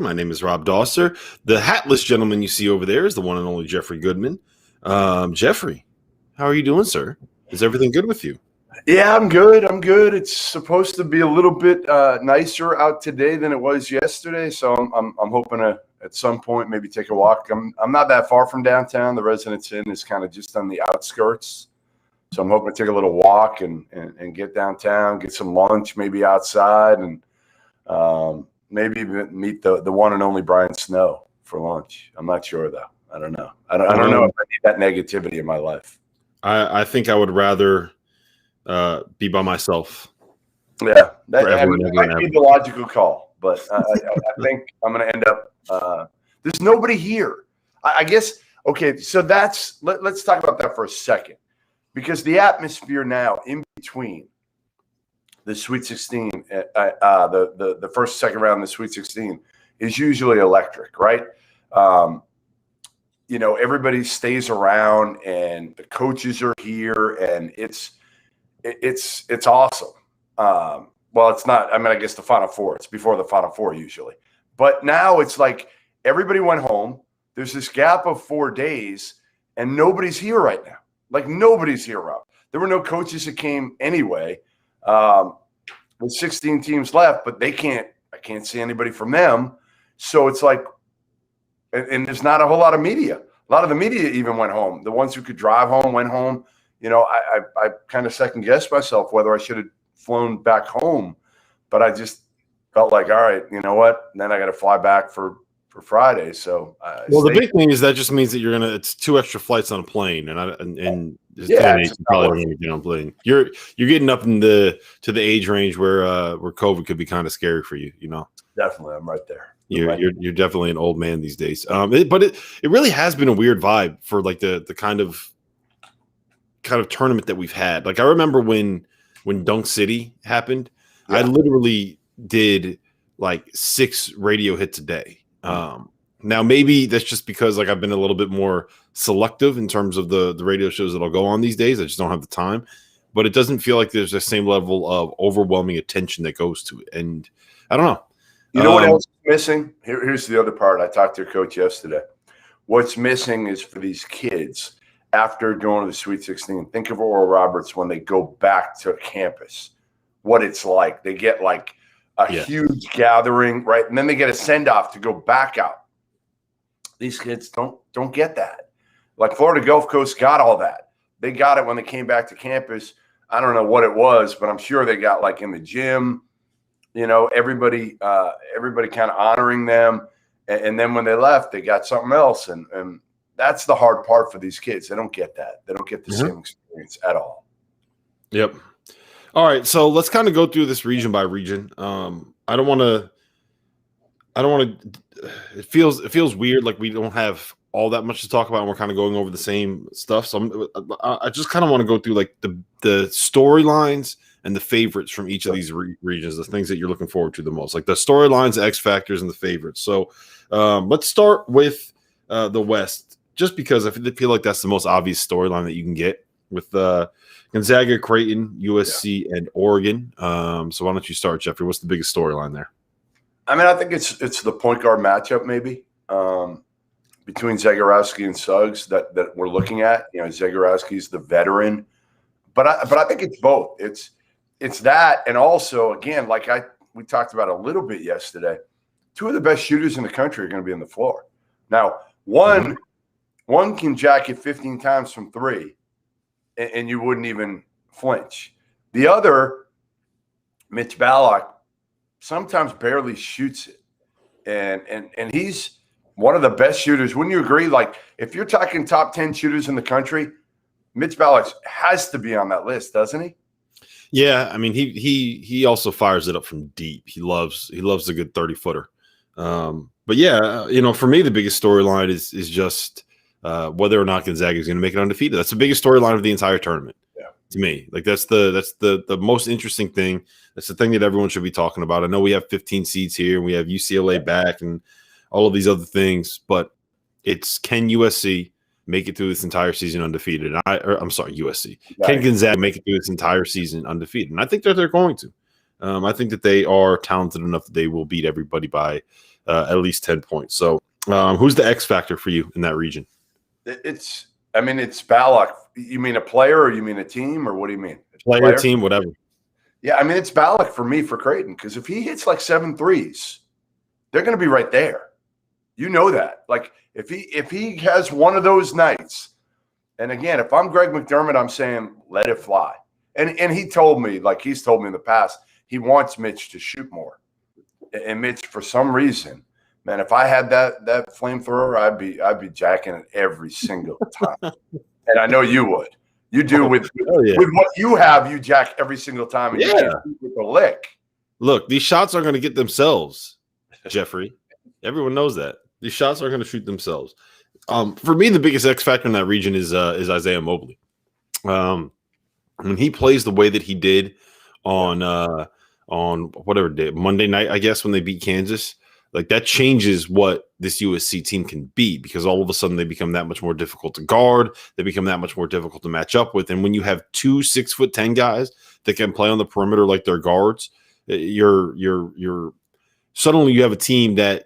My name is Rob Dauster. The hatless gentleman you see over there is the one and only Jeffrey Goodman. Jeffrey, how are you doing, sir? Is everything good with you? Yeah, I'm good. It's supposed to be a little bit nicer out today than it was yesterday, so I'm hoping to at some point maybe take a walk. I'm not that far from downtown. The Residence Inn is kind of just on the outskirts, so I'm hoping to take a little walk and get downtown, get some lunch, maybe outside, and maybe even meet the one and only Brian Snow for lunch. I'm not sure though. I don't know. I don't know if I need that negativity in my life. I think I would rather be by myself. Yeah, that might be the logical call, but I think I'm going to end up. There's nobody here. I guess. Okay, so let's talk about that for a second, because the atmosphere now in between the Sweet 16, the first, second round, of the Sweet 16 is usually electric, right? Everybody stays around, and the coaches are here, and it's awesome. Well, it's not. I mean, I guess the Final Four. It's before the Final Four usually, but now it's like everybody went home. There's this gap of 4 days, and nobody's here right now. Like nobody's here, Rob. There were no coaches that came anyway. With 16 teams left, but I can't see anybody from them. So it's like, and there's not a whole lot of media. A lot of the media even went home. The ones who could drive home went home. I kind of second guessed myself whether I should have flown back home, but I just felt like, all right, you know what? And then I got to fly back for Friday. So, the big thing is that just means that it's 2 extra flights on a plane, and yeah, you probably don't even get on a plane. You're getting up to the age range where COVID could be kind of scary for you. Definitely, I'm right there. You're definitely an old man these days. But it really has been a weird vibe for like the kind of tournament that we've had. Like I remember when Dunk City happened, yeah. I literally did like 6 radio hits a day. Now maybe that's just because like I've been a little bit more selective in terms of the radio shows that I'll go on these days. I just don't have the time, but it doesn't feel like there's the same level of overwhelming attention that goes to it. And I don't know. You know what else is missing? Here's the other part. I talked to your coach yesterday. What's missing is for these kids after going to the Sweet 16. Think of Oral Roberts when they go back to campus. What it's like. They get like a huge gathering, right? And then they get a send-off to go back out. These kids don't get that. Like Florida Gulf Coast got all that. They got it when they came back to campus. I don't know what it was, but I'm sure they got like in the gym, everybody kind of honoring them. And then when they left, they got something else. And that's the hard part for these kids. They don't get that. They don't get the same experience at all. Yep. All right, so let's kind of go through this region by region. I don't want to. It feels weird, like we don't have all that much to talk about, and we're kind of going over the same stuff. So I just kind of want to go through like the storylines and the favorites from each of these regions, the things that you're looking forward to the most, like the storylines, the X factors, and the favorites. So let's start with the West, just because I feel like that's the most obvious storyline that you can get with Gonzaga, Creighton, USC, and Oregon. So why don't you start, Jeffrey? What's the biggest storyline there? I mean, I think it's the point guard matchup maybe between Zagorowski and Suggs that we're looking at. Zagorowski's the veteran, but I think it's both. It's that, and also again, like we talked about a little bit yesterday, 2 of the best shooters in the country are going to be on the floor. Now, one can jack it 15 times from 3. And you wouldn't even flinch. The other, Mitch Ballock, sometimes barely shoots it. And he's one of the best shooters. Wouldn't you agree? Like, if you're talking top 10 shooters in the country, Mitch Ballock has to be on that list, doesn't he? Yeah, I mean, he also fires it up from deep. He loves a good 30-footer. But yeah, for me, the biggest storyline is just whether or not Gonzaga is going to make it undefeated. That's the biggest storyline of the entire tournament. Yeah. To me, like that's the most interesting thing. That's the thing that everyone should be talking about. I know we have 15 seeds here, and we have UCLA back, and all of these other things, but it's can USC make it through this entire season undefeated? I'm sorry, USC. Right. Can Gonzaga make it through this entire season undefeated? And I think that they're going to. I think that they are talented enough that they will beat everybody by at least 10 points. So who's the X factor for you in that region? It's Balak. You mean a player or you mean a team or what do you mean? Player, team, whatever. Yeah, I mean, it's Balak for me for Creighton because if he hits like 7 threes, they're going to be right there. You know that. Like if he has one of those nights, and again, if I'm Greg McDermott, I'm saying let it fly. And he told me, like he's told me in the past, he wants Mitch to shoot more. And Mitch, for some reason, man, if I had that flamethrower, I'd be jacking it every single time. And I know you would. You do with what you have, you jack every single time, and you can't shoot with a lick. Look, these shots are going to get themselves, Jeffrey. Everyone knows that. These shots are going to shoot themselves. For me, the biggest X factor in that region is Isaiah Mobley. When he plays the way that he did on whatever day, Monday night, I guess, when they beat Kansas, like that changes what this USC team can be because all of a sudden they become that much more difficult to guard. They become that much more difficult to match up with. And when you have 2 6'10" guys that can play on the perimeter like they're guards, you're suddenly you have a team that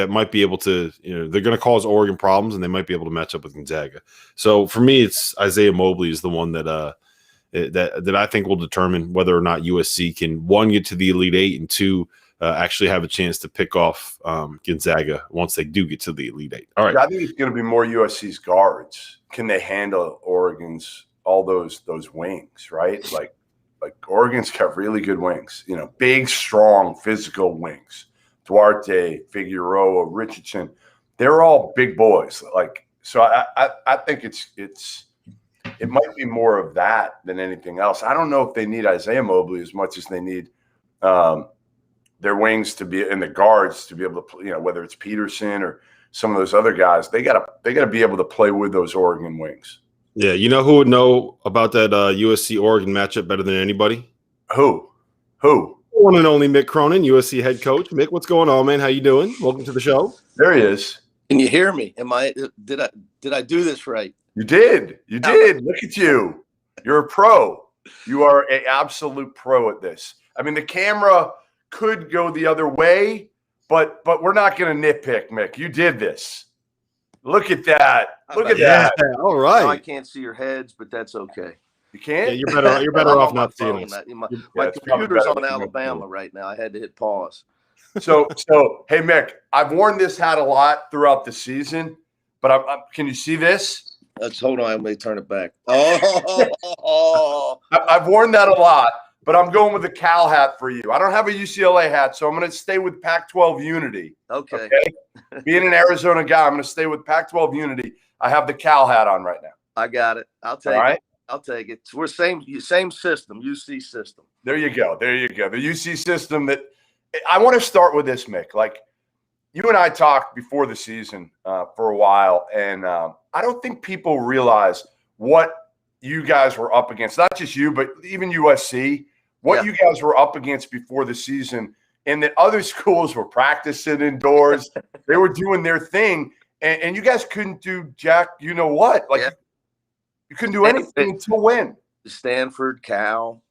might be able to, they're going to cause Oregon problems and they might be able to match up with Gonzaga. So for me, it's Isaiah Mobley is the one that I think will determine whether or not USC can, 1, get to the Elite Eight, and 2, actually have a chance to pick off Gonzaga once they do get to the Elite Eight. All right. I think it's going to be more USC's guards. Can they handle Oregon's all those wings, right? Like Oregon's got really good wings, big, strong, physical wings. Duarte, Figueroa, Richardson, they're all big boys. So I think it might be more of that than anything else. I don't know if they need Isaiah Mobley as much as they need their wings to be, and the guards to be able to, whether it's Peterson or some of those other guys, they gotta be able to play with those Oregon wings. Yeah, you know who would know about that USC Oregon matchup better than anybody? Who? One and only Mick Cronin, USC head coach. Mick, what's going on, man? How you doing? Welcome to the show. There he is. Can you hear me? Did I do this right? You did. Look at you. You're a pro. You are an absolute pro at this. I mean, the camera could go the other way, but we're not going to nitpick, Mick. You did this. Look at that. Look at that. All right. No, I can't see your heads, but that's okay. You can't? Yeah, you're better off not seeing us. My computer's on Alabama right now. I had to hit pause. So hey, Mick, I've worn this hat a lot throughout the season, but can you see this? Hold on. Let me turn it back. Oh. I've worn that a lot, but I'm going with the Cal hat for you. I don't have a UCLA hat, so I'm going to stay with Pac-12 Unity. Okay. Being an Arizona guy, I'm going to stay with Pac-12 Unity. I have the Cal hat on right now. I got it. I'll take it. I'll take it. We're same system, UC system. There you go. The UC system that I want to start with this, Mick. Like you and I talked before the season for a while, and I don't think people realize what you guys were up against. Not just you, but even USC. What you guys were up against before the season, and that other schools were practicing indoors. They were doing their thing, and you guys couldn't do jack. You know what? You couldn't do anything until when? Stanford, Cal,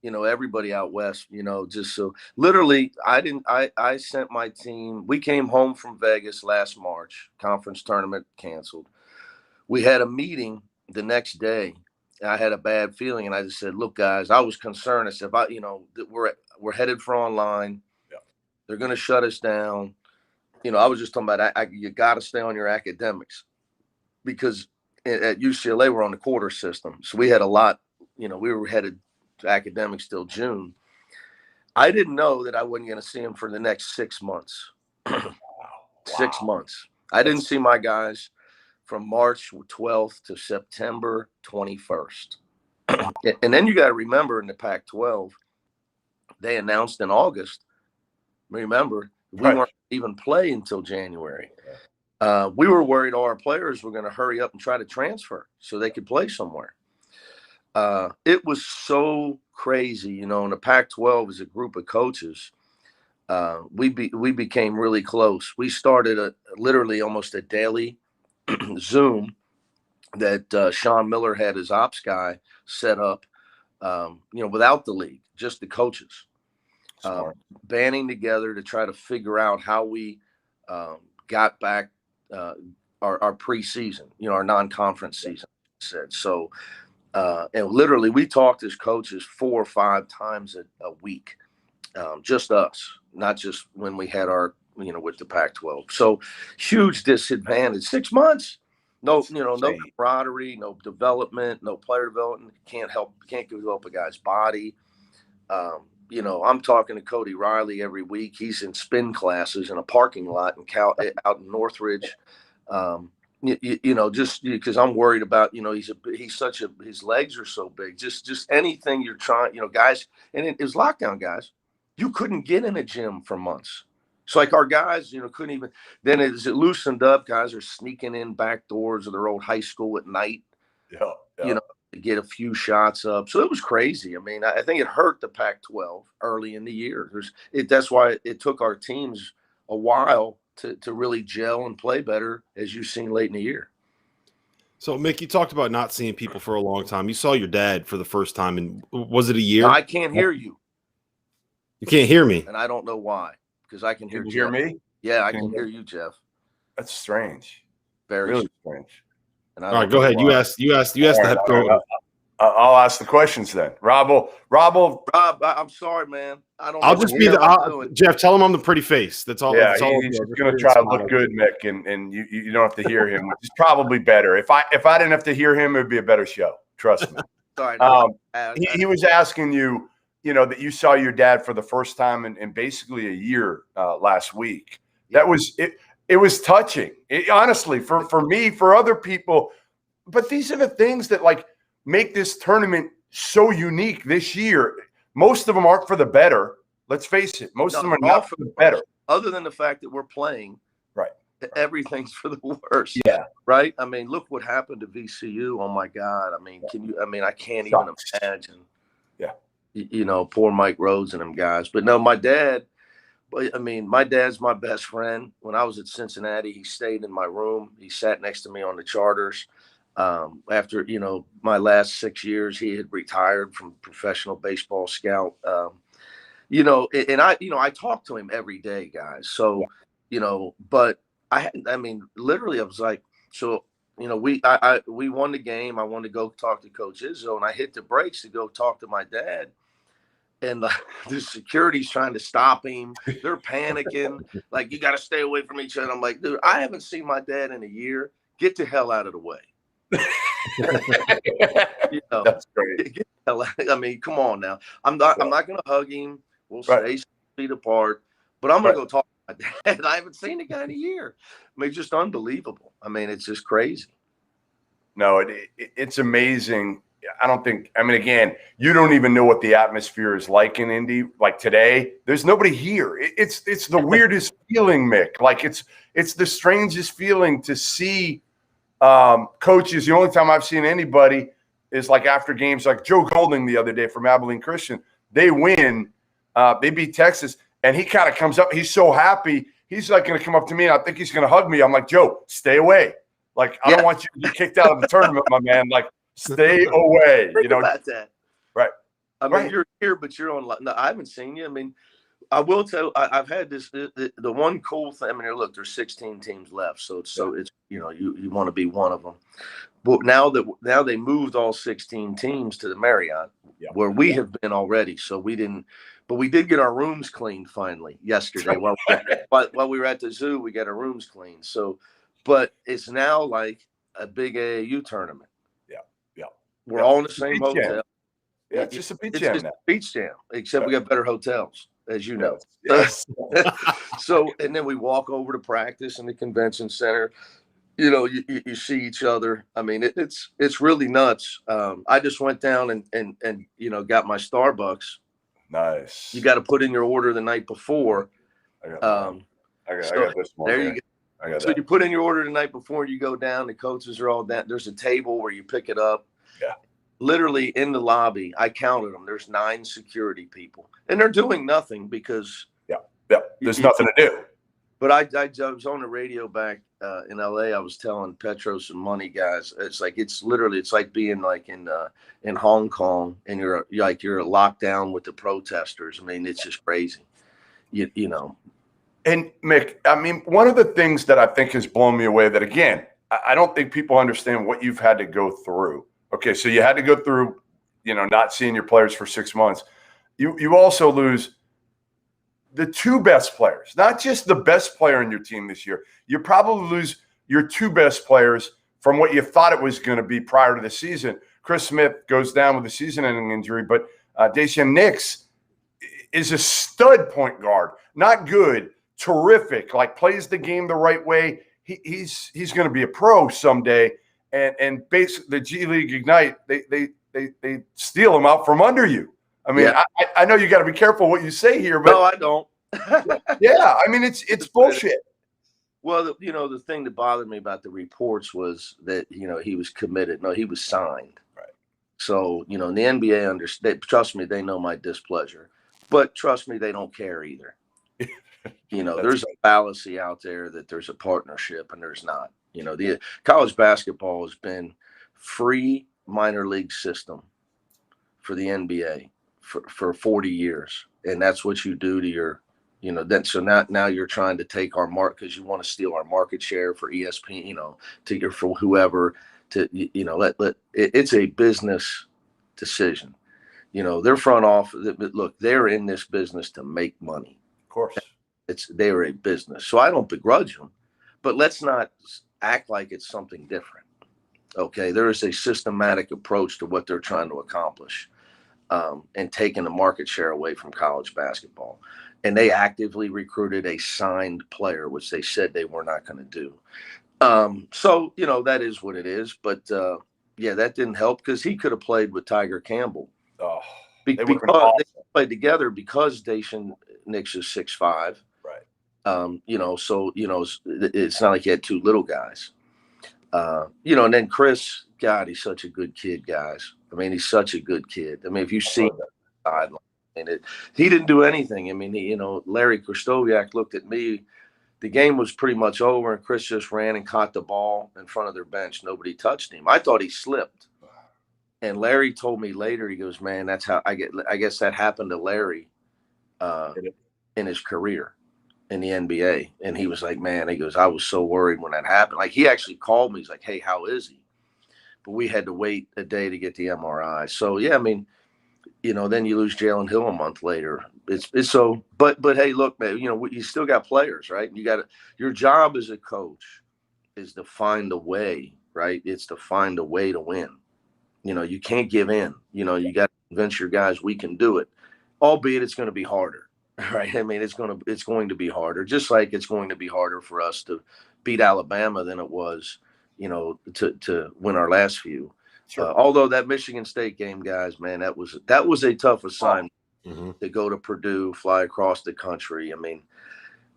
everybody out west, just so literally I sent my team. We came home from Vegas last March, conference tournament canceled. We had a meeting the next day. I had a bad feeling, and I just said, look, guys, I was concerned. I said, we're headed for online. Yeah. They're going to shut us down. I was just talking about you got to stay on your academics because at UCLA, we're on the quarter system. So we had a lot, we were headed to academics till June. I didn't know that I wasn't going to see them for the next 6 months. Wow. 6 months. I didn't see my guys from March 12th to September 21st. And then you got to remember in the Pac-12, they announced in August, remember, we weren't even play until January. We were worried all our players were going to hurry up and try to transfer so they could play somewhere. It was so crazy, in the Pac-12 as a group of coaches. We became really close. We started literally almost a daily Zoom that Sean Miller had his ops guy set up, without the league, just the coaches, banding together to try to figure out how we got back our preseason, our non-conference season. Said so, and literally we talked as coaches 4 or 5 times a week, just us, not just when we had our with the Pac-12. So huge disadvantage. 6 months, no camaraderie, no development, no player development. Can't develop a guy's body. I'm talking to Cody Riley every week. He's in spin classes in a parking lot out in Northridge. Just because I'm worried about, his legs are so big. Just anything you're trying, guys. And it was lockdown, guys. You couldn't get in a gym for months. So like our guys, couldn't even. Then as it loosened up, guys are sneaking in back doors of their old high school at night. Yeah. To get a few shots up. So it was crazy. I mean, I think it hurt the Pac-12 early in the year. That's why it took our teams a while to really gel and play better, as you've seen late in the year. So, Mick, you talked about not seeing people for a long time. You saw your dad for the first time, and was it a year? I can't hear you. You can't hear me. And I don't know why, because I can hear you Jeff. hear me? Yeah, I can hear you, Jeff. That's strange. Very really strange. And all right, go ahead. You asked the head coach. I'll ask the questions then. Rob, I'm sorry, man. I'll just be Jeff. Tell him I'm the pretty face. That's all. Yeah, that's all he's going to try to look good, Mick, and you don't have to hear him, which is probably better. If I didn't have to hear him, it would be a better show. Trust me. Sorry. He was asking you, that you saw your dad for the first time in basically a year last week. That was it. It was touching, honestly, for me, for other people. But these are the things that make this tournament so unique this year. Most of them aren't for the better. Let's face it. Most of them are not for the better. Other than the fact that we're playing, right? Everything's for the worst. Yeah. Right. I mean, look what happened to VCU. Oh my God. I mean, I can't even imagine. Yeah. Poor Mike Rhodes and them guys. But no, my dad's my best friend. When I was at Cincinnati, he stayed in my room. He sat next to me on the charters. After, my last 6 years, he had retired from professional baseball scout. And I talk to him every day, guys. So, but literally I was like, so, we won the game. I wanted to go talk to Coach Izzo, and I hit the brakes to go talk to my dad. And the security's trying to stop him. They're panicking. Like, you got to stay away from each other. I'm like, dude, I haven't seen my dad in a year. Get the hell out of the way. That's great. I mean, come on now. I'm not going to hug him. We'll stay 6 feet apart. But I'm going to go talk to my dad. I haven't seen the guy in a year. I mean, it's just unbelievable. I mean, it's just crazy. No, it's amazing. Again, you don't even know what the atmosphere is like in Indy. Like today, there's nobody here. It's the weirdest feeling, Mick. Like it's the strangest feeling to see coaches. The only time I've seen anybody is like after games, like Joe Golding the other day from Abilene Christian. They win. They beat Texas, and he kind of comes up. He's so happy. He's like going to come up to me, and I think he's going to hug me. I'm like, Joe, stay away. Like, I don't want you to get kicked out of the tournament, my man. Like, stay away. Think about that. Right. I mean, you're here, but you're on. No, I haven't seen you. I mean, I will tell. I've had this. The one cool thing. I mean, look, there's 16 teams left, so it's you want to be one of them. But now they moved all 16 teams to the Marriott, where we have been already. So we didn't. But we did get our rooms cleaned finally yesterday. While we were at the zoo, we got our rooms cleaned. So, but it's now like a big AAU tournament. We're all in the same hotel. Yeah, it's just a beach jam now. Beach jam, except we got better hotels, as you know. Yes. So, and then we walk over to practice in the convention center. You see each other. I mean, it's really nuts. I just went down and got my Starbucks. Nice. You got to put in your order the night before. I got this one. There you go. So you put in your order the night before, you go down, the coaches are all down. There's a table where you pick it up. Yeah. Literally in the lobby, I counted them. There's 9 security people, and they're doing nothing because there's nothing to do. But I was on the radio back in LA. I was telling Petros and Money guys, it's like being like in Hong Kong, and you're locked down with the protesters. I mean, it's just crazy. And Mick, I mean, one of the things that I think has blown me away that, again, I don't think people understand what you've had to go through. Okay, so you had to go through, not seeing your players for 6 months. You also lose the two best players, not just the best player in your team this year. You probably lose your two best players from what you thought it was going to be prior to the season. Chris Smith goes down with a season-ending injury, but Dacian Nix is a stud point guard. Not good, terrific, like plays the game the right way. He's going to be a pro someday. And basically the G League Ignite, they steal him out from under you. I mean, Yeah. I know you got to be careful what you say here, but No, I don't. yeah, I mean, it's bullshit. Well, the thing that bothered me about the reports was that, he was committed. No, he was signed. Right. So, the NBA understand. Trust me, they know my displeasure. But trust me, they don't care either. There's a fallacy out there that there's a partnership, and there's not. The college basketball has been free minor league system for the NBA for 40 years, and that's what you do to your, so now you're trying to take our market because you want to steal our market share for ESPN, for whoever it's a business decision. Their front office, look, they're in this business to make money. Of course. They're a business. So I don't begrudge them, but let's not act like it's something different. Okay. There is a systematic approach to what they're trying to accomplish, and taking the market share away from college basketball. And they actively recruited a signed player, which they said they were not going to do. So, that is what it is. But that didn't help because he could have played with Tiger Campbell. Oh, because they played together because Dacian Nix is 6'5". Right. So, it's not like he had two little guys. And then Chris, God, he's such a good kid, guys. I mean, he's such a good kid. I mean, if you see the sideline, he didn't do anything. I mean, Larry Kristoviak looked at me. The game was pretty much over, and Chris just ran and caught the ball in front of their bench. Nobody touched him. I thought he slipped. And Larry told me later, he goes, man, that's how I guess that happened to Larry in his career in the NBA. And he was like, man, he goes, I was so worried when that happened. Like, he actually called me. He's like, hey, how is he? But we had to wait a day to get the MRI. So, yeah, I mean, then you lose Jalen Hill a month later. It's so, but hey, look, man, you still got players, right? Your job as a coach is to find a way, right? It's to find a way to win. You can't give in. You got to convince your guys we can do it, albeit it's going to be harder, right? I mean, it's going to be harder, just like it's going to be harder for us to beat Alabama than it was, to win our last few. Sure. Although that Michigan State game, guys, man, that was a tough assignment to go to Purdue, fly across the country. I mean,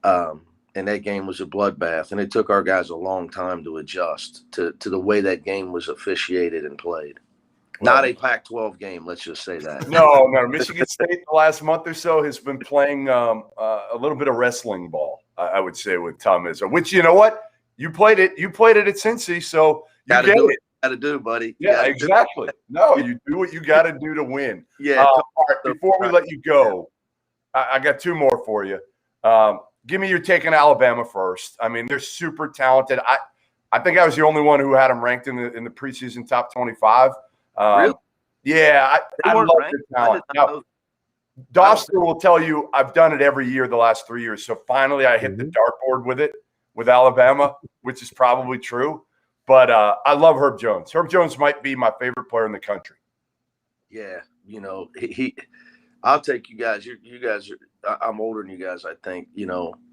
and that game was a bloodbath, and it took our guys a long time to adjust to the way that game was officiated and played. Not a Pac-12 game, let's just say that. No. Michigan State the last month or so has been playing a little bit of wrestling ball, I would say, with Tom Izzo, which, you know what? You played it at Cincy, so you get it. Got to do, buddy. Yeah, exactly. No, you do what you got to do to win. Yeah. All right, before we let you go, I got two more for you. Give me your take on Alabama first. I mean, they're super talented. I think I was the only one who had them ranked in the preseason top 25. Really? Yeah, I love their talent. Now, Dauster will tell you I've done it every year the last 3 years. So finally I hit the dartboard with it with Alabama, which is probably true. But I love Herb Jones. Herb Jones might be my favorite player in the country. Yeah, I'll take you guys. You guys are. I'm older than you guys. I think.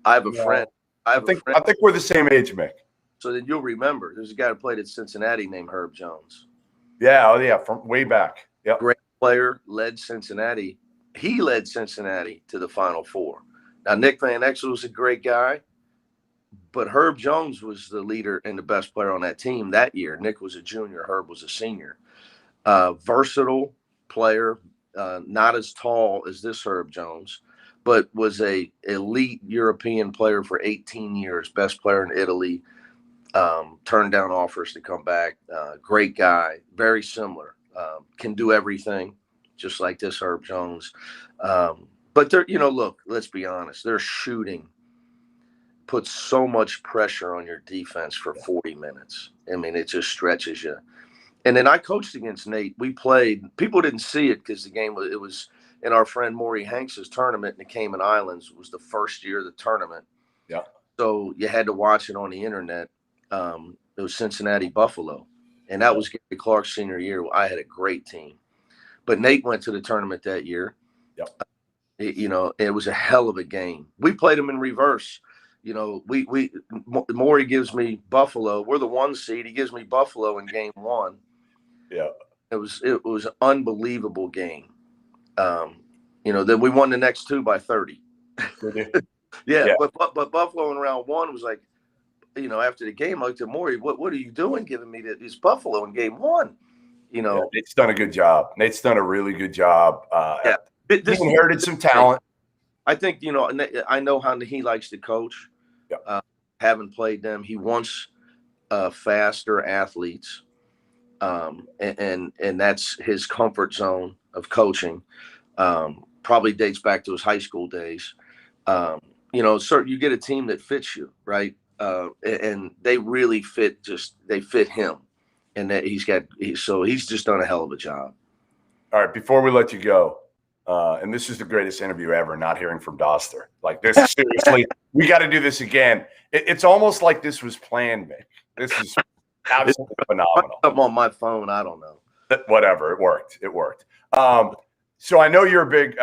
I have a friend. I think we're the same age, Mick. So then you'll remember. There's a guy who played at Cincinnati named Herb Jones. Yeah. Oh yeah, from way back. Yep. Great player. Led Cincinnati. He led Cincinnati to the Final Four. Now Nick Van Exel was a great guy. But Herb Jones was the leader and the best player on that team that year. Nick was a junior. Herb was a senior. Versatile player, not as tall as this Herb Jones, but was a elite European player for 18 years, best player in Italy, turned down offers to come back. Great guy, very similar, can do everything, just like this Herb Jones. But they're, look, let's be honest, their shooting puts so much pressure on your defense for 40 minutes. I mean, it just stretches you. And then I coached against Nate. We played. People didn't see it because the game was in our friend Maury Hanks's tournament in the Cayman Islands. It was the first year of the tournament. Yeah. So you had to watch it on the internet. It was Cincinnati Buffalo, and that was Gary Clark's senior year. I had a great team, but Nate went to the tournament that year. Yep. It was a hell of a game. We played them in reverse. Maury gives me Buffalo. We're the 1 seed. He gives me Buffalo in game 1. Yeah. It was an unbelievable game. Then we won the next 2 by 30. Yeah. But Buffalo in round 1 was like, after the game, I looked at Maury, what are you doing giving me this Buffalo in game 1? Nate's done a good job. Nate's done a really good job. He inherited some talent. I think, I know how he likes to coach. Yeah. Having played them, he wants faster athletes. And that's his comfort zone of coaching. Probably dates back to his high school days. You get a team that fits you, right? And they really fit. They fit him, and that he's just done a hell of a job. All right, before we let you go, and this is the greatest interview ever. Not hearing from Dauster like this. Seriously, we got to do this again. It's almost like this was planned, Mick. This is absolutely phenomenal. Something on my phone, I don't know. Whatever, it worked. So I know you're a big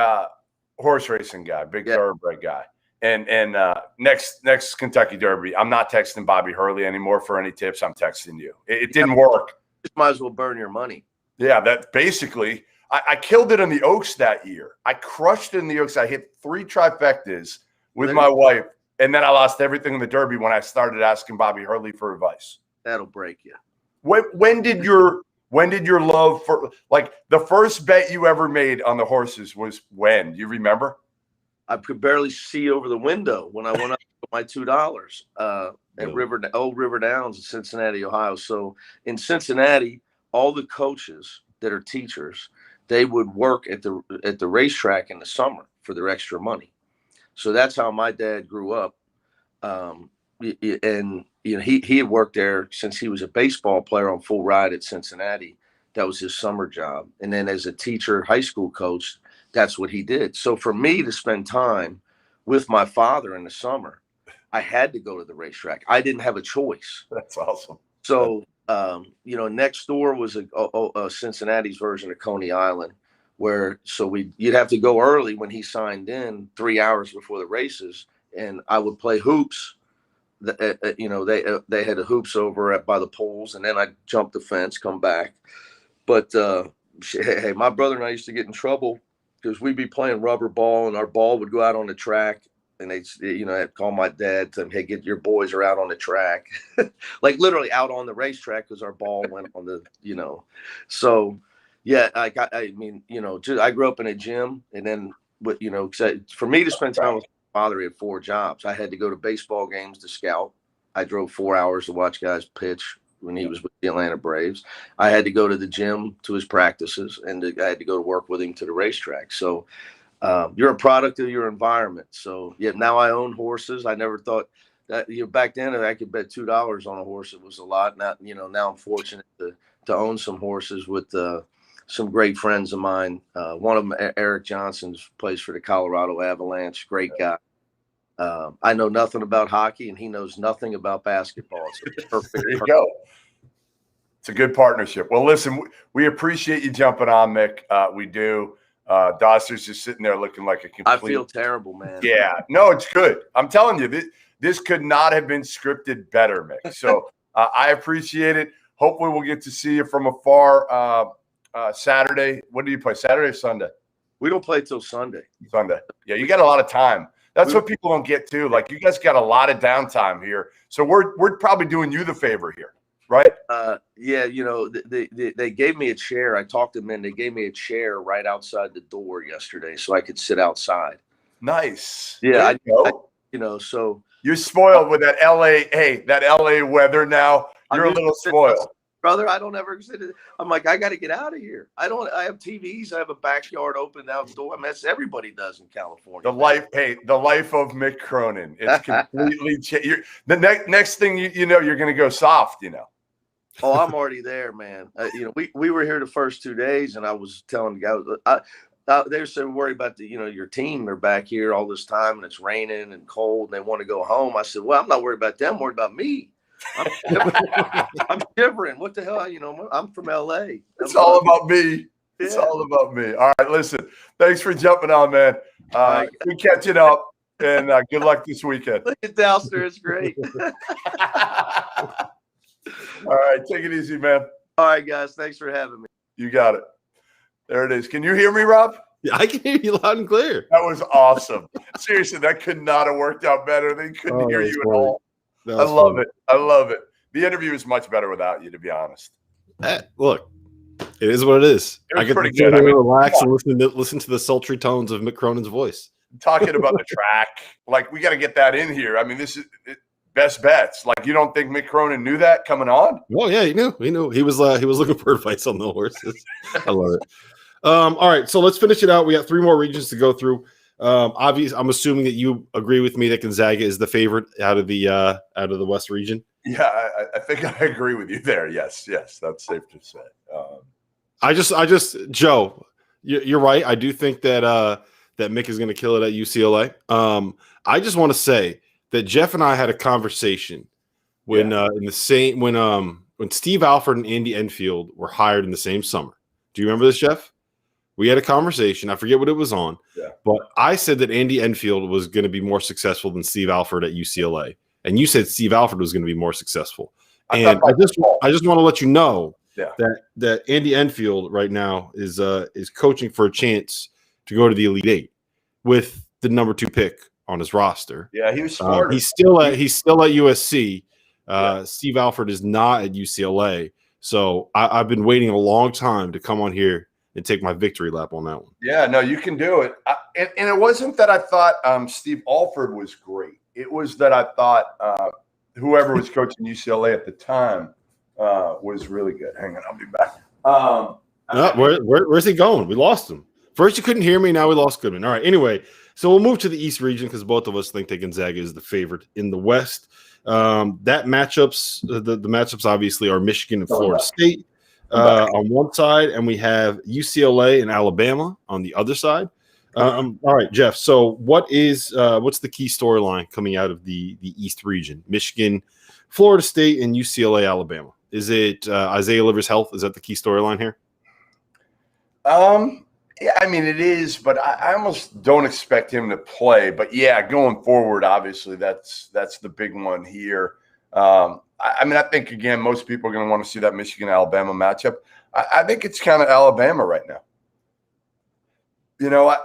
horse racing guy, big thoroughbred guy. And next Kentucky Derby, I'm not texting Bobby Hurley anymore for any tips. I'm texting you. It didn't work. Just might as well burn your money. Yeah, that basically. I killed it in the Oaks that year. I crushed it in the Oaks. I hit 3 trifectas with my wife, and then I lost everything in the Derby when I started asking Bobby Hurley for advice. That'll break you. When did your love for the first bet you ever made on the horses was when? Do you remember? I could barely see over the window when I went up with my $2 at Old River Downs in Cincinnati, Ohio. So in Cincinnati, all the coaches that are teachers, they would work at the racetrack in the summer for their extra money. So that's how my dad grew up. And he had worked there since he was a baseball player on Full Ride at Cincinnati. That was his summer job. And then as a teacher, high school coach, that's what he did. So for me to spend time with my father in the summer, I had to go to the racetrack. I didn't have a choice. That's awesome. So, next door was a Cincinnati's version of Coney Island, you'd have to go early when he signed in 3 hours before the races, and I would play hoops. They had the hoops over by the poles, and then I'd jump the fence, come back. But hey, my brother and I used to get in trouble because we'd be playing rubber ball, and our ball would go out on the track. And I'd call my dad to, hey, get your boys are out on the track, like literally out on the racetrack because our ball went on the, So, yeah, I grew up in a gym, and then, for me to spend time with my father, he had 4 jobs. I had to go to baseball games to scout. I drove 4 hours to watch guys pitch when he was with the Atlanta Braves. I had to go to the gym to his practices, and I had to go to work with him to the racetrack. So, you're a product of your environment. So now I own horses. I never thought that back then I could bet $2 on a horse. It was a lot. Now I'm fortunate to own some horses with some great friends of mine. One of them, Eric Johnson, plays for the Colorado Avalanche. Great guy. I know nothing about hockey, and he knows nothing about basketball. It's perfect. There you go. It's a good partnership. Well, listen, we appreciate you jumping on, Mick. We do. Dauster's just sitting there looking like a complete. I feel terrible, man. Yeah, no, it's good. I'm telling you, this could not have been scripted better, Mick. So I appreciate it. Hopefully, we'll get to see you from afar Saturday. When do you play? Saturday or Sunday? We don't play till Sunday. Sunday. Yeah, you got a lot of time. That's what people don't get to. Like, you guys got a lot of downtime here, so we're probably doing you the favor here. Right? Yeah, they gave me a chair. I talked to them, and they gave me a chair right outside the door yesterday so I could sit outside. Nice. Yeah, so you're spoiled with that LA. Hey, that LA weather now. You're a little spoiled. brother. I don't ever sit. I'm like, I got to get out of here. I have TVs. I have a backyard open outdoor. I mean, that's everybody does in California. The life of Mick Cronin. It's completely changed. The next thing you know, you're going to go soft. Oh, I'm already there, man. We were here the first 2 days, and I was telling the guys, they were so worried about your team. They're back here all this time, and it's raining and cold, and they want to go home. I said, well, I'm not worried about them. I'm worried about me. I'm shivering. What the hell? I'm from LA. It's all about me. It's all about me. All right, listen. Thanks for jumping on, man. Good catching up, and good luck this weekend. Look at Dauster. It's great. All right, take it easy, man. All right, guys. Thanks for having me. You got it. There it is. Can you hear me, Rob? Yeah, I can hear you loud and clear. That was awesome. Seriously, that could not have worked out better. They couldn't hear you at all. I love it. I love it. The interview is much better without you, to be honest. Look, it is what it is. I get pretty good. Relax and listen to the sultry tones of Mick Cronin's voice. Talking about the track, like we got to get that in here. I mean, this is best bets. Like, you don't think Mick Cronin knew that coming on? Oh yeah, he knew. He was looking for advice on the horses. I love it. All right, so let's finish it out. We got 3 more regions to go through. Obviously, I'm assuming that you agree with me that Gonzaga is the favorite out of the West region. Yeah, I think I agree with you there. Yes, that's safe to say. I just Joe, you're right. I do think that Mick is going to kill it at UCLA. I just want to say that Jeff and I had a conversation when when Steve Alford and Andy Enfield were hired in the same summer. Do you remember this, Jeff? We had a conversation. I forget what it was on, but I said that Andy Enfield was going to be more successful than Steve Alford at UCLA, and you said Steve Alford was going to be more successful. I just want to let you know that Andy Enfield right now is coaching for a chance to go to the Elite Eight with the number 2 pick on his roster. Yeah, he was smart. He's still at USC. Steve Alford is not at UCLA, so I've been waiting a long time to come on here and take my victory lap on that one. Yeah, no, you can do it. And it wasn't that I thought Steve Alford was great. It was that I thought whoever was coaching UCLA at the time was really good. Hang on, I'll be back. Where's he going? We lost him. First you couldn't hear me, now we lost Goodman. All right, anyway, so we'll move to the East region because both of us think that Gonzaga is the favorite in the West. The matchups obviously are Michigan and Florida State on one side, and we have UCLA and Alabama on the other side. All right, Jeff. So what's the key storyline coming out of the East region? Michigan, Florida State, and UCLA, Alabama. Is it Isaiah Livers' health? Is that the key storyline here? Yeah, I mean, it is, but I almost don't expect him to play. But yeah, going forward, obviously that's the big one here. I mean, I think again, most people are going to want to see that Michigan-Alabama matchup. I think it's kind of Alabama right now.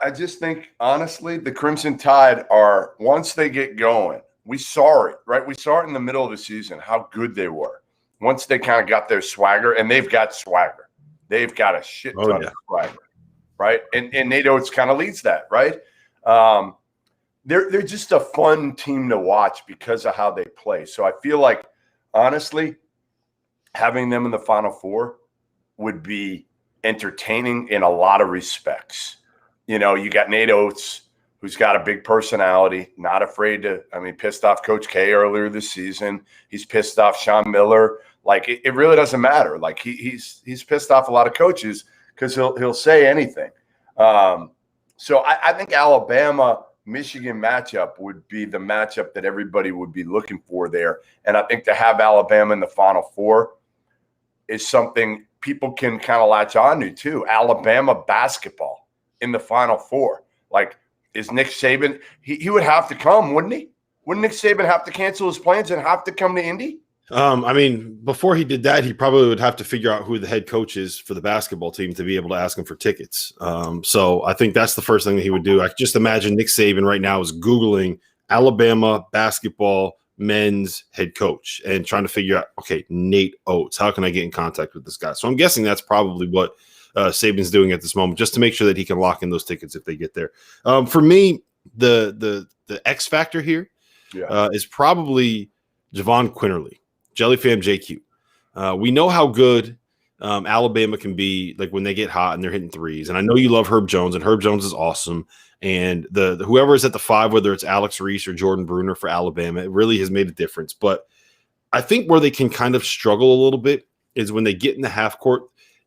I just think, honestly, the Crimson Tide are, once they get going, we saw it, right? We saw it in the middle of the season, how good they were. Once they kind of got their swagger, and they've got swagger. They've got a shit ton of swagger, right? And Nate Oates kind of leads that, right? They're just a fun team to watch because of how they play. So I feel like, honestly, having them in the Final Four would be entertaining in a lot of respects. You got Nate Oates, who's got a big personality, not afraid to, pissed off Coach K earlier this season. He's pissed off Sean Miller. Like, it really doesn't matter. Like, he's pissed off a lot of coaches because he'll say anything. So I think Alabama-Michigan matchup would be the matchup that everybody would be looking for there. And I think to have Alabama in the Final Four is something people can kind of latch on to, too. Alabama basketball in the Final Four. Like, is Nick Saban – he would have to come, wouldn't he? Wouldn't Nick Saban have to cancel his plans and have to come to Indy? Before he did that, he probably would have to figure out who the head coach is for the basketball team to be able to ask him for tickets. So I think that's the first thing that he would do. I just imagine Nick Saban right now is Googling Alabama basketball men's head coach and trying to figure out, okay, Nate Oates, how can I get in contact with this guy? So I'm guessing that's probably what Saban's doing at this moment, just to make sure that he can lock in those tickets if they get there. For me, the X factor here is probably Javon Quinterly. Jellyfam JQ. We know how good Alabama can be, like when they get hot and they're hitting threes. And I know you love Herb Jones, and Herb Jones is awesome. And the whoever is at the 5, whether it's Alex Reese or Jordan Bruner for Alabama, it really has made a difference. But I think where they can kind of struggle a little bit is when they get in the half court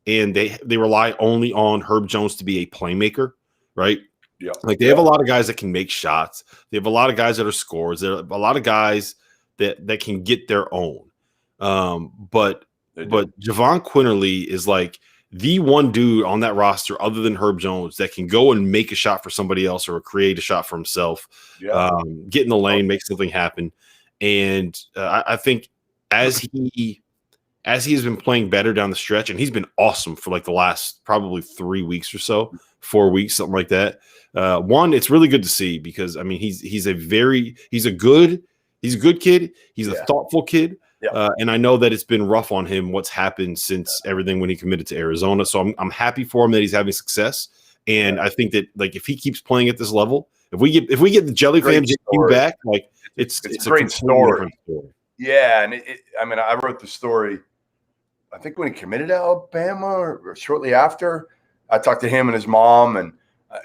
and they rely only on Herb Jones to be a playmaker, right? Yeah. Like they have a lot of guys that can make shots. They have a lot of guys that are scorers. There are a lot of guys that can get their own. But Javon Quinterly is like the one dude on that roster other than Herb Jones that can go and make a shot for somebody else or create a shot for himself, get in the lane, make something happen. And I think as he has been playing better down the stretch, and he's been awesome for like the last probably 3 weeks or so, 4 weeks, something like that. One, it's really good to see because I mean he's a good kid. He's a thoughtful kid. Yeah. And I know that it's been rough on him what's happened since everything when he committed to Arizona. So I'm happy for him that he's having success. And I think that like if he keeps playing at this level, if we get the Jelly Fam back, like it's a great story. Yeah, and I mean I wrote the story. I think when he committed to Alabama or shortly after, I talked to him and his mom, and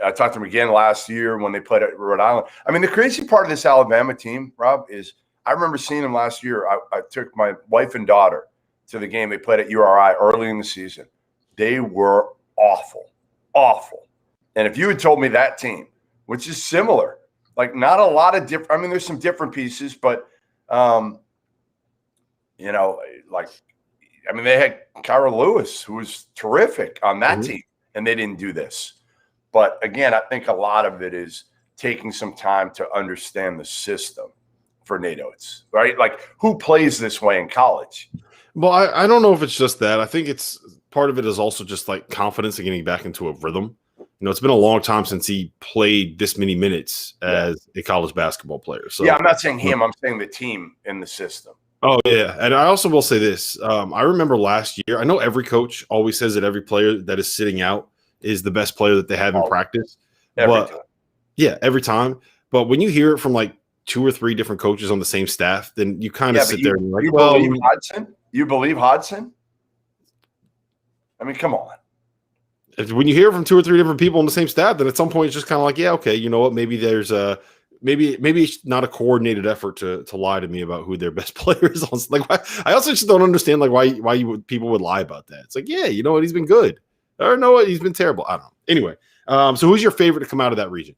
I talked to him again last year when they played at Rhode Island. I mean, the crazy part of this Alabama team, Rob, is I remember seeing them last year. I took my wife and daughter to the game. They played at URI early in the season. They were awful. And if you had told me that team, which is similar, like not a lot of different – I mean, there's some different pieces, but, you know, like – I mean, they had Kyra Lewis, who was terrific on that team, and they didn't do this. But, again, I think a lot of it is taking some time to understand the system for Nate Oates, right? Like, who plays this way in college? Well, I don't know if it's just that. I think it's part of it is also just like confidence and getting back into a rhythm. You know, it's been a long time since he played this many minutes as a college basketball player. So yeah, I'm not saying him. I'm saying the team in the system. Oh, yeah. And I also will say this. I remember last year, I know every coach always says that every player that is sitting out is the best player that they have in practice. Every time. Yeah, every time. But when you hear it from like 2 or 3 different coaches on the same staff, then you kind of sit there and you're like, believe Hodgson? You believe Hodgson? I mean, come on. When you hear it from 2 or 3 different people on the same staff, then at some point it's just kind of like, yeah, okay, you know what? Maybe there's maybe it's not a coordinated effort to lie to me about who their best player is. Like, I also just don't understand like why people would lie about that. It's like, yeah, you know what? He's been good. Or no, he's been terrible. I don't know. Anyway, so who's your favorite to come out of that region?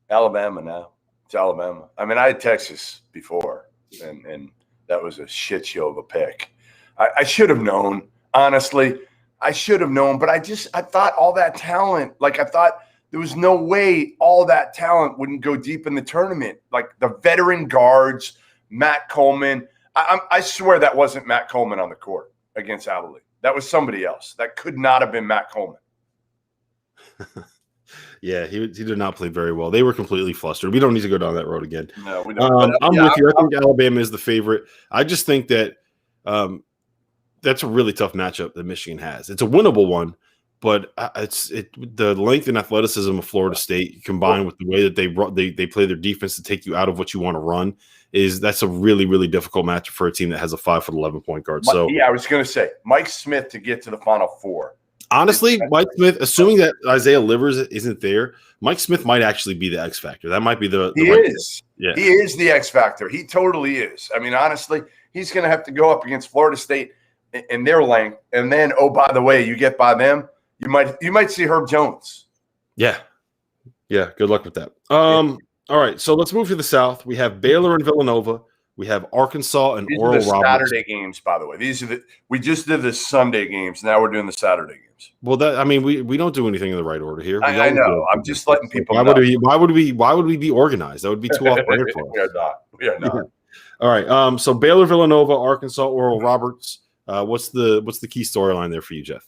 Alabama now. It's Alabama. I mean, I had Texas before, and that was a shit show of a pick. I should have known, honestly. I should have known, but I thought all that talent, like I thought there was no way all that talent wouldn't go deep in the tournament. Like the veteran guards, Matt Coleman. I swear that wasn't Matt Coleman on the court against Adelaide. That was somebody else. That could not have been Matt Coleman. Yeah, he did not play very well. They were completely flustered. We don't need to go down that road again. No, we don't. I'm with you. I think Alabama is the favorite. I just think that that's a really tough matchup that Michigan has. It's a winnable one, but the length and athleticism of Florida State combined with the way that they play their defense to take you out of what you want to run that's a really, really difficult matchup for a team that has a 5'11" point guard. So yeah, I was going to say Mike Smith to get to the Final Four. Honestly, Mike Smith, assuming that Isaiah Livers isn't there, Mike Smith might actually be the X factor. That might be the he is. Yeah. He is the X factor. He totally is. I mean, honestly, he's going to have to go up against Florida State in their length, and then by the way, you get by them, you might see Herb Jones. Yeah. Good luck with that. All right, so let's move to the South. We have Baylor and Villanova. We have Arkansas and Oral Roberts. Saturday games, by the way. We just did the Sunday games. Now we're doing the Saturday games. Well, we don't do anything in the right order here. I know. I'm just letting people know. Why would we be organized? That would be too off-brand for us. We are not. Yeah. All right. So Baylor, Villanova, Arkansas, Oral Roberts. What's the key storyline there for you, Jeff?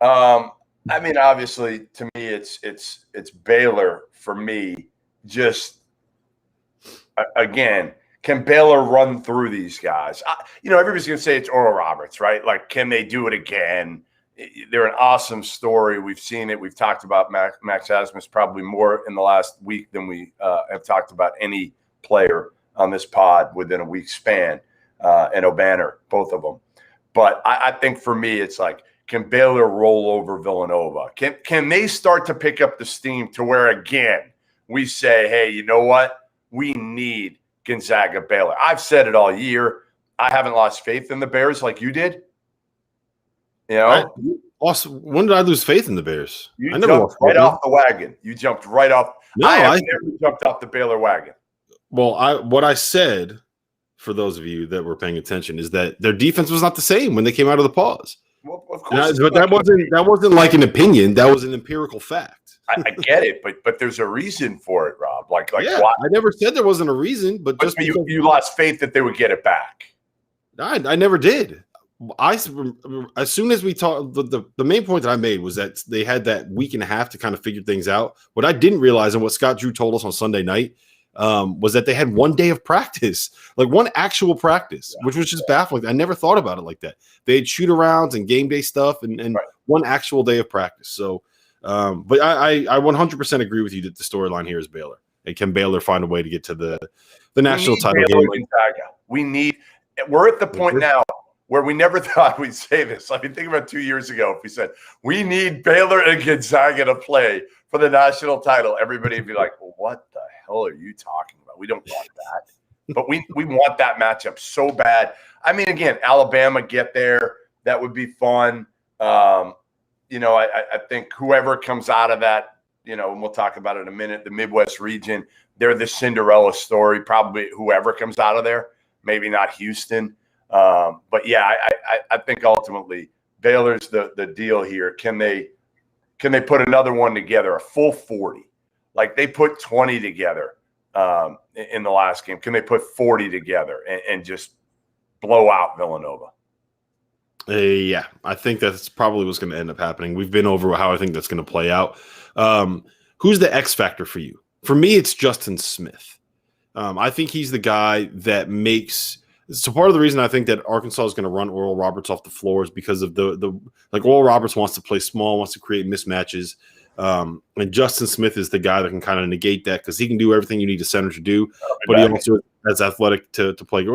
I mean, obviously, to me, it's Baylor for me. Just again, can Baylor run through these guys? Everybody's going to say it's Oral Roberts, right? Like, can they do it again? They're an awesome story. We've seen it. We've talked about Max Asmus probably more in the last week than we have talked about any player on this pod within a week span, and O'Banner, both of them. But I think for me, it's like, can Baylor roll over Villanova? Can they start to pick up the steam to where, again, we say, hey, you know what? We need Gonzaga Baylor. I've said it all year. I haven't lost faith in the Bears like you did. You know? When did I lose faith in the Bears? I never jumped right off the wagon. You jumped right off. No, I never jumped off the Baylor wagon. Well, what I said, for those of you that were paying attention, is that their defense was not the same when they came out of the pause. Well, of course, but that wasn't like an opinion. That was an empirical fact. I get it, but there's a reason for it, Rob. Like yeah, why? I never said there wasn't a reason, but just you lost faith that they would get it back. I never did. As soon as we talked, the main point that I made was that they had that week and a half to kind of figure things out. What I didn't realize, and what Scott Drew told us on Sunday night, was that they had 1 day of practice, like one actual practice, which was just baffling. I never thought about it like that. They had shoot arounds and game day stuff and right. One actual day of practice. So, but I 100% agree with you that the storyline here is Baylor. And can Baylor find a way to get to the national title game? We're at the point now where we never thought we'd say this. I mean, think about 2 years ago if we said, we need Baylor and Gonzaga to play for the national title. Everybody would be like, well, what the hell are you talking about? We don't want that. But we want that matchup so bad. I mean, again, Alabama get there. That would be fun. I think whoever comes out of that, and we'll talk about it in a minute, the Midwest region, they're the Cinderella story, probably whoever comes out of there. Maybe not Houston. But yeah, I think ultimately Baylor's the deal here. Can they put another one together, a full 40? Like they put 20 together in the last game. Can they put 40 together and just blow out Villanova? Yeah, I think that's probably what's going to end up happening. We've been over how I think that's going to play out. Who's the X factor for you? For me, it's Justin Smith. I think he's the guy that makes – so part of the reason I think that Arkansas is going to run Oral Roberts off the floor is because of the Oral Roberts wants to play small, wants to create mismatches. And Justin Smith is the guy that can kind of negate that because he can do everything you need a center to do, but he also is athletic to play.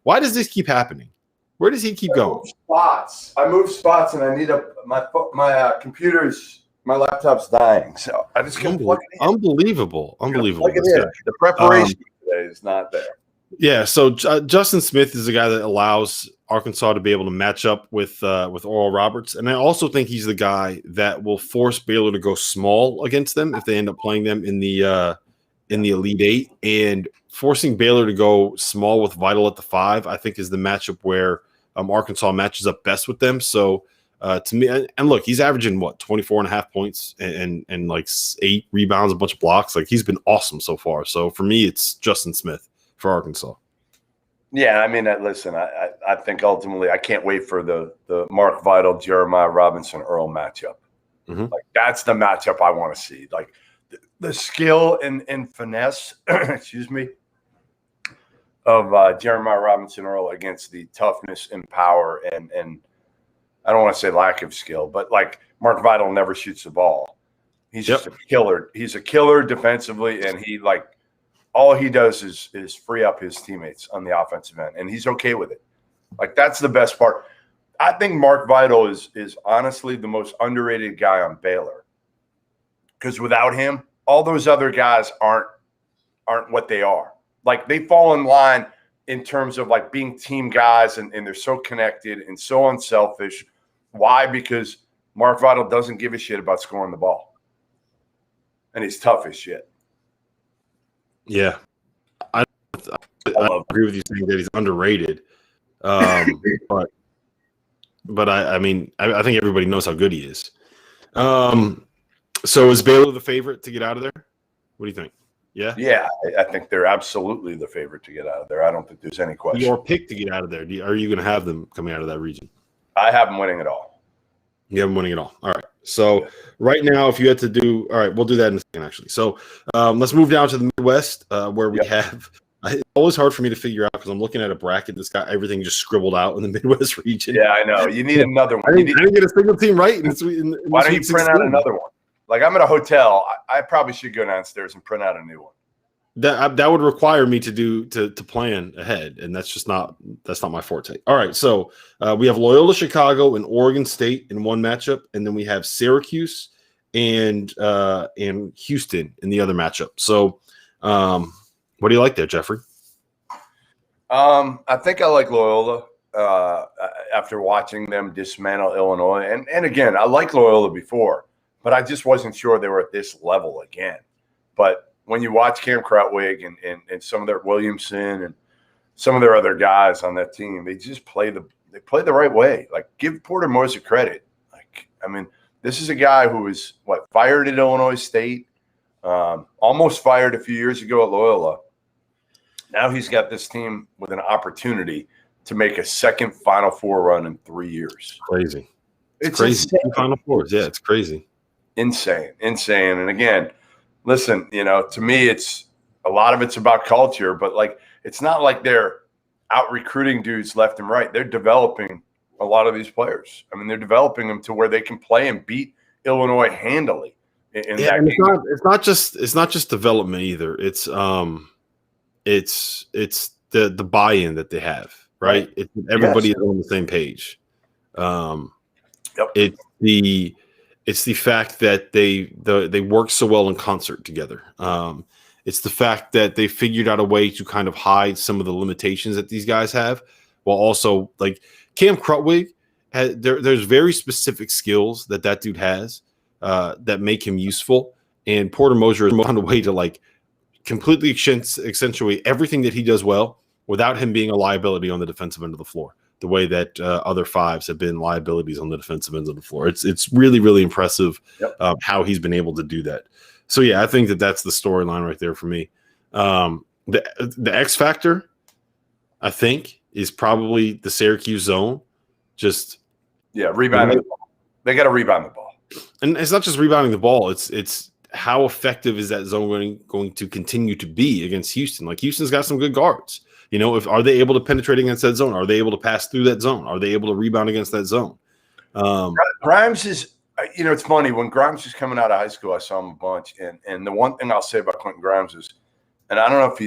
Why does this keep happening? Where does he keep going? I move spots, and I need my computer's – my laptop's dying, so I just can't plug it in. Unbelievable. The preparation today is not there. Yeah, so Justin Smith is the guy that allows Arkansas to be able to match up with Oral Roberts, and I also think he's the guy that will force Baylor to go small against them if they end up playing them in the Elite Eight, and forcing Baylor to go small with Vital at the 5, I think is the matchup where Arkansas matches up best with them. So. To me, and look, he's averaging 24.5 points and like 8 rebounds, a bunch of blocks. Like he's been awesome so far. So for me, it's Justin Smith for Arkansas. Yeah, I mean, listen, I think ultimately I can't wait for the Mark Vital, Jeremiah Robinson, Earl matchup. Mm-hmm. Like that's the matchup I want to see. Like the skill and finesse, excuse me, of Jeremiah Robinson, Earl against the toughness and power and I don't want to say lack of skill, but like Mark Vital never shoots the ball. He's just a killer. He's a killer defensively, and he all he does is free up his teammates on the offensive end, and he's okay with it. Like that's the best part. I think Mark Vital is honestly the most underrated guy on Baylor because without him, all those other guys aren't what they are. Like they fall in line in terms of like being team guys, and they're so connected and so unselfish. Why? Because Mark Vital doesn't give a shit about scoring the ball. And he's tough as shit. Yeah. I agree with you saying that he's underrated. But I mean, I think everybody knows how good he is. So is Baylor the favorite to get out of there? What do you think? Yeah? Yeah, I think they're absolutely the favorite to get out of there. I don't think there's any question. Your pick to get out of there. Are you going to have them coming out of that region? I have them winning it all. You have them winning it all. All right. So right now, if you had to do – all right, we'll do that in a second, actually. So let's move down to the Midwest where we have – it's always hard for me to figure out because I'm looking at a bracket that's got everything just scribbled out in the Midwest region. Yeah, I know. You need another one. I didn't get a single team right. Why don't you print out another one? Like I'm at a hotel. I probably should go downstairs and print out a new one. that would require me to plan ahead, and that's not my forte. All right, so we have Loyola Chicago and Oregon State in one matchup, and then we have Syracuse and Houston in the other matchup. So, what do you like there, Jeffrey? I think I like Loyola after watching them dismantle Illinois, and again, I liked Loyola before, but I just wasn't sure they were at this level again. But when you watch Cam Krutwig and some of their Williamson and some of their other guys on that team, they just play the right way. Like, give Porter Moser credit. Like, I mean, this is a guy who was fired at Illinois State, almost fired a few years ago at Loyola. Now he's got this team with an opportunity to make a second Final Four run in 3 years. Crazy. It's crazy. Insane. Final Fours. Yeah, it's crazy. Insane. And again, listen, to me, it's a lot of it's about culture, but it's not like they're out recruiting dudes left and right. They're developing a lot of these players. I mean, they're developing them to where they can play and beat Illinois handily. In that and game. it's not just development either. It's the buy-in that they have, right? Everybody is on the same page. Yep. It's the fact that they work so well in concert together. It's the fact that they figured out a way to kind of hide some of the limitations that these guys have, while also Cam Krutwig there's very specific skills that dude has that make him useful, and Porter Moser has found a way to completely accentuate everything that he does well without him being a liability on the defensive end of the floor, the way that other fives have been liabilities on the defensive ends of the floor. It's really, really impressive how he's been able to do that. So, yeah, I think that's the storyline right there for me. The X factor, I think, is probably the Syracuse zone. Rebounding the ball. They got to rebound the ball. And it's not just rebounding the ball. It's how effective is that zone going to continue to be against Houston? Houston's got some good guards. Are they able to penetrate against that zone? Are they able to pass through that zone? Are they able to rebound against that zone? Grimes is, it's funny. When Grimes was coming out of high school, I saw him a bunch. And the one thing I'll say about Quentin Grimes is, and I don't know if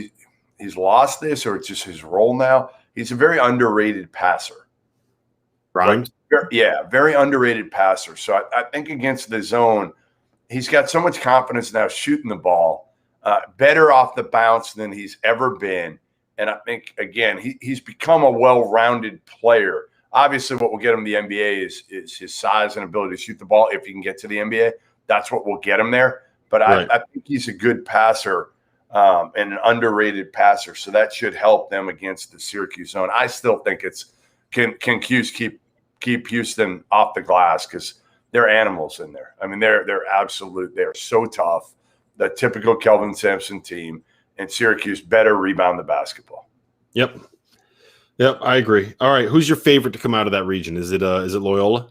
he's lost this or it's just his role now, he's a very underrated passer. Grimes? Very underrated passer. So I think against the zone, he's got so much confidence now shooting the ball, better off the bounce than he's ever been. And I think, again, he's become a well-rounded player. Obviously, what will get him to the NBA is his size and ability to shoot the ball if he can get to the NBA. That's what will get him there. But right. I think he's a good passer and an underrated passer. So that should help them against the Syracuse zone. I still think can Cuse keep Houston off the glass, because they're animals in there. I mean, they're absolute. They're so tough. The typical Kelvin Sampson team, and Syracuse better rebound the basketball. Yep, I agree. All right, who's your favorite to come out of that region? Is it Loyola?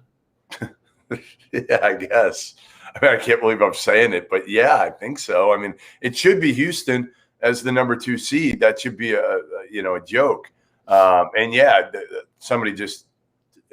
Yeah, I guess. I mean, I can't believe I'm saying it, but yeah, I think so. I mean, it should be Houston as the number 2 seed. That should be a joke. And yeah, somebody just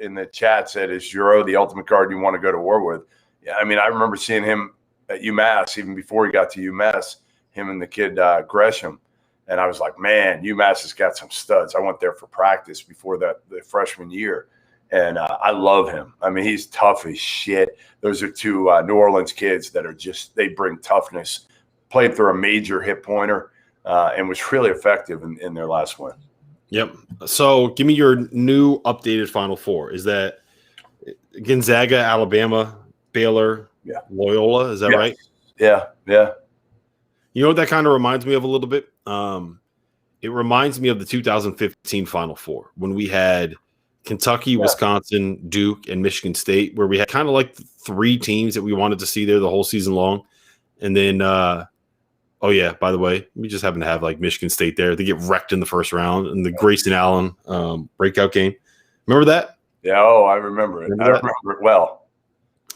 in the chat said, "Is Juro the ultimate guard you want to go to war with?" Yeah, I mean, I remember seeing him at UMass even before he got to UMass. Him and the kid Gresham, and I was like, "Man, UMass has got some studs." I went there for practice before the freshman year, and I love him. I mean, he's tough as shit. Those are 2 New Orleans kids that are they bring toughness. Played through a major hit pointer and was really effective in their last win. Yep. So give me your new updated Final Four. Is that Gonzaga, Alabama, Baylor, Loyola? Is that right? Yeah. You know what that kind of reminds me of a little bit? It reminds me of the 2015 Final Four when we had Kentucky, Wisconsin, Duke, and Michigan State, where we had kind of 3 teams that we wanted to see there the whole season long. And then, by the way, we just happen to have Michigan State there. They get wrecked in the first round in the Grayson Allen breakout game. Remember that? Yeah, I remember it. I remember it well.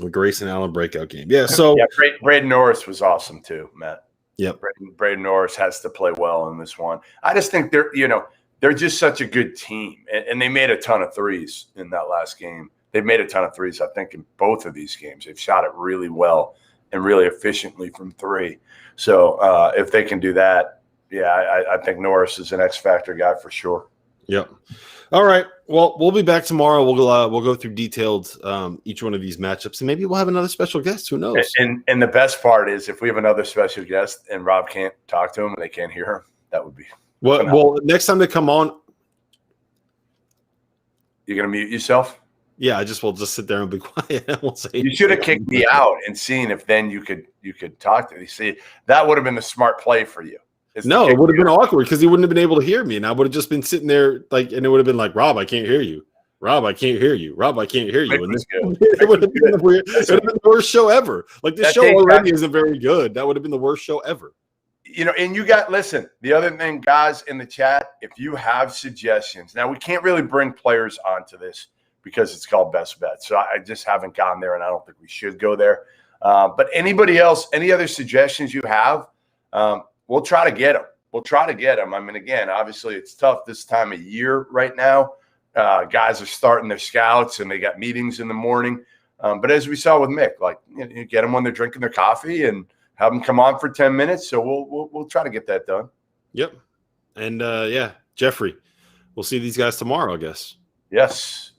The Grayson Allen breakout game. Yeah, so Braden Norris was awesome too, Matt. Yep. Braden Norris has to play well in this one. I just think they're just such a good team. And they made a ton of threes in that last game. They've made a ton of threes, I think, in both of these games. They've shot it really well and really efficiently from 3. So if they can do that, yeah, I think Norris is an X factor guy for sure. Yep. All right. Well, we'll be back tomorrow. We'll go through detailed each one of these matchups, and maybe we'll have another special guest. Who knows? And the best part is if we have another special guest and Rob can't talk to him and they can't hear him, that would be well. Next time they come on, you're gonna mute yourself. Yeah, we'll just sit there and be quiet. And we'll say you should have kicked me out and seen if then you could talk to me. See, that would have been the smart play for you. No, it would have been awkward because he wouldn't have been able to hear me, and I would have just been sitting there and it would have been like, Rob, I can't hear you. Rob, I can't hear you. Rob, I can't hear you. And it would have been the worst show ever. Like this show already isn't very good. That would have been the worst show ever. And listen, the other thing, guys in the chat, if you have suggestions, now we can't really bring players onto this because it's called Best Bet. So I just haven't gone there, and I don't think we should go there. But anybody else, any other suggestions you have, we'll try to get them. We'll try to get them. I mean, again, obviously it's tough this time of year right now. Guys are starting their scouts and they got meetings in the morning. But as we saw with Mick, like you get them when they're drinking their coffee and have them come on for 10 minutes. So we'll try to get that done. Yep. And Jeffrey, we'll see these guys tomorrow, I guess. Yes.